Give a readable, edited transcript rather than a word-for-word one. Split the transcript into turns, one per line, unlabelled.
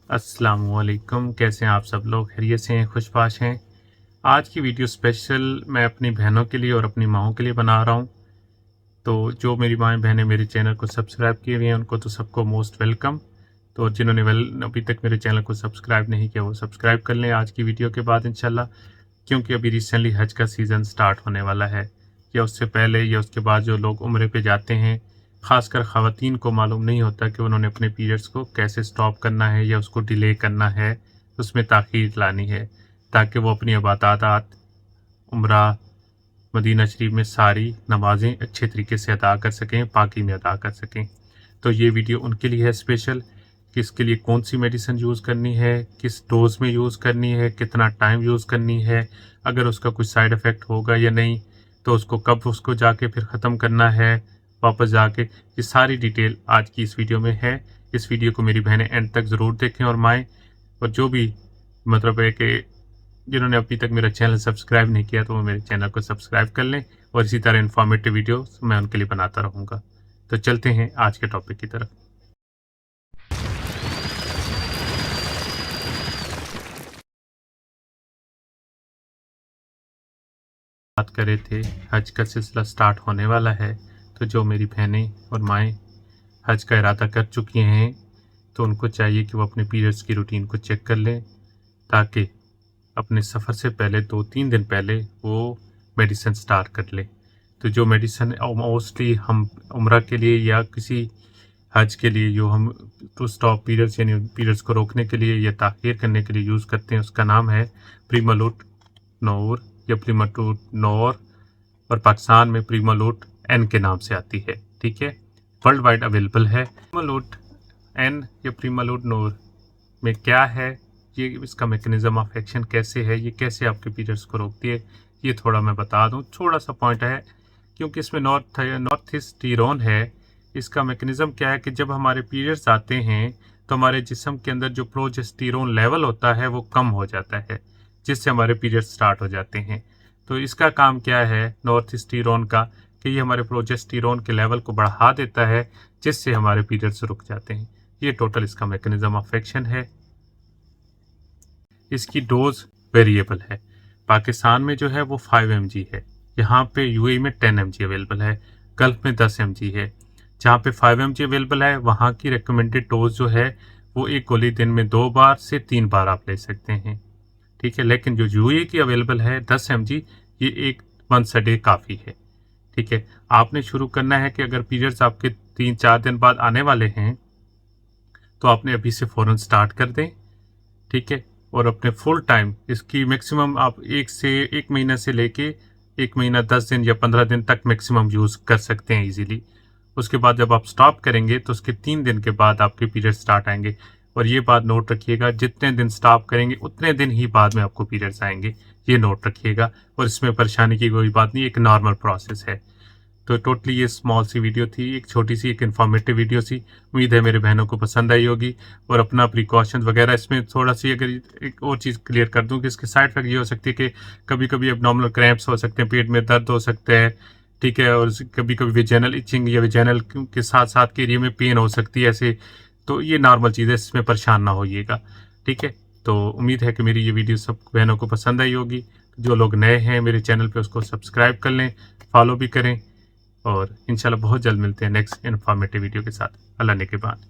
अस्सलामुअलैकुम। कैसे हैं आप सब लोग? खैरियत से हैं, खुशबाश हैं। आज की वीडियो स्पेशल मैं अपनी बहनों के लिए और अपनी माँओं के लिए बना रहा हूँ। तो जो मेरी माएँ बहनें मेरे चैनल को सब्सक्राइब किए हुए हैं उनको तो सबको मोस्ट वेलकम। तो जिन्होंने अभी तक मेरे चैनल को सब्सक्राइब नहीं किया वो सब्सक्राइब कर लें आज की वीडियो के बाद इंशाल्लाह, क्योंकि अभी रिसेंटली हज का सीज़न स्टार्ट होने वाला है, या उससे पहले या उसके बाद जो लोग उम्रे पे जाते हैं, ख़ासकर ख़वातीन को मालूम नहीं होता कि उन्होंने अपने पीरियड्स को कैसे स्टॉप करना है या उसको डिले करना है, उसमें ताख़ीर लानी है, ताकि वो अपनी इबादत, उम्रा, मदीना शरीफ में सारी नमाज़ें अच्छे तरीके से अदा कर सकें, पाकी में अदा कर सकें। तो ये वीडियो उनके लिए है स्पेशल कि इसके लिए कौन सी मेडिसिन यूज़ करनी है, किस डोज़ में यूज़ करनी है, कितना टाइम यूज़ करनी है, अगर उसका कुछ साइड इफ़ेक्ट होगा या नहीं, तो उसको कब उसको जाके फिर ख़त्म करना है वापस जाके। ये सारी डिटेल आज की इस वीडियो में है। इस वीडियो को मेरी बहनें एंड तक ज़रूर देखें और माएँ, और जो भी मतलब है कि जिन्होंने अभी तक मेरा चैनल सब्सक्राइब नहीं किया तो वो मेरे चैनल को सब्सक्राइब कर लें, और इसी तरह इन्फॉर्मेटिव वीडियोस मैं उनके लिए बनाता रहूँगा। तो चलते हैं आज के टॉपिक की तरफ। बात कर रहे थे, हज का सिलसिला स्टार्ट होने वाला है, तो जो मेरी बहनें और माएँ हज का इरादा कर चुकी हैं तो उनको चाहिए कि वो अपने पीरियड्स की रूटीन को चेक कर लें, ताकि अपने सफ़र से पहले 2-3 दिन पहले वो मेडिसिन स्टार्ट कर लें। तो जो मेडिसिन मोस्टली हम उम्रा के लिए या किसी हज के लिए जो हम टू स्टॉप पीरियड्स यानी पीरियड्स को रोकने के लिए या ताख़ीर करने के लिए यूज़ करते हैं, उसका नाम है प्रीमालूट नूर या प्रीमालूट नूर, और पाकिस्तान में प्रीमालूट एन के नाम से आती है। ठीक है, वर्ल्ड वाइड अवेलेबल है। प्रीमालूट एन या प्रीमालूट नूर में क्या है, ये इसका मैकेनिज़्म ऑफ एक्शन कैसे है, ये कैसे आपके पीरियड्स को रोकती है, ये थोड़ा मैं बता दूं। थोड़ा सा पॉइंट है क्योंकि इसमें नॉर्थिस्टीरोन है। इसका मैकेनिज़्म क्या है कि जब हमारे पीरियड्स आते हैं तो हमारे जिस्म के अंदर जो प्रोजेस्टेरोन लेवल होता है वो कम हो जाता है, जिससे हमारे पीरियड्स स्टार्ट हो जाते हैं। तो इसका काम क्या है नॉर्थिस्टीरोन का, कि ये हमारे प्रोजेस्टेरोन के लेवल को बढ़ा देता है, जिससे हमारे पीरियड्स रुक जाते हैं। ये टोटल इसका मैकेनिज़्म ऑफ एक्शन है। इसकी डोज वेरिएबल है। पाकिस्तान में जो है वो 5 mg है, यहाँ पे यूएई में 10 mg अवेलेबल है, गल्फ में 10 mg है। जहाँ पे 5 mg अवेलेबल है वहाँ की रिकमेंडेड डोज जो है वो एक गोली दिन में 2 बार से 3 बार आप ले सकते हैं। ठीक है, लेकिन जो यूएई की अवेलेबल है 10 mg, ये एक वंस अ डे काफ़ी है। ठीक है, आपने शुरू करना है कि अगर पीरियड्स आपके 3-4 दिन बाद आने वाले हैं तो आपने अभी से फ़ौरन स्टार्ट कर दें। ठीक है, और अपने फुल टाइम इसकी मैक्सिमम आप 1 महीना से लेके 1 महीना 10 दिन या 15 दिन तक मैक्सिमम यूज़ कर सकते हैं इजीली। उसके बाद जब आप स्टॉप करेंगे तो उसके 3 दिन के बाद आपके पीरियड स्टार्ट आएंगे। और ये बात नोट रखिएगा, जितने दिन स्टॉप करेंगे उतने दिन ही बाद में आपको पीरियड्स आएंगे, ये नोट रखिएगा। और इसमें परेशानी की कोई बात नहीं, एक नॉर्मल प्रोसेस है। तो टोटली ये स्मॉल सी वीडियो थी, एक छोटी सी एक इन्फॉर्मेटिव वीडियो सी। उम्मीद है मेरे बहनों को पसंद आई होगी। और अपना प्रिकॉशन वगैरह इसमें थोड़ा सी अगर एक और चीज़ क्लियर कर दूं कि इसके साइड इफेक्ट ये हो सकती है कि कभी कभी एबनॉर्मल क्रैम्प्स हो सकते हैं, पेट में दर्द हो सकते हैं। ठीक है, और कभी कभी विजेनल इचिंग या विजेनल के साथ साथ के एरिया में पेन हो सकती है ऐसे। तो ये नॉर्मल चीज़ है, इसमें परेशान ना होइएगा। ठीक है, तो उम्मीद है कि मेरी ये वीडियो सब बहनों को पसंद आई होगी। जो लोग नए हैं मेरे चैनल पर उसको सब्सक्राइब कर लें, फॉलो भी करें, और इंशाल्लाह बहुत जल्द मिलते हैं नेक्स्ट इन्फॉर्मेटिव वीडियो के साथ। अल्लाह ने के बाद।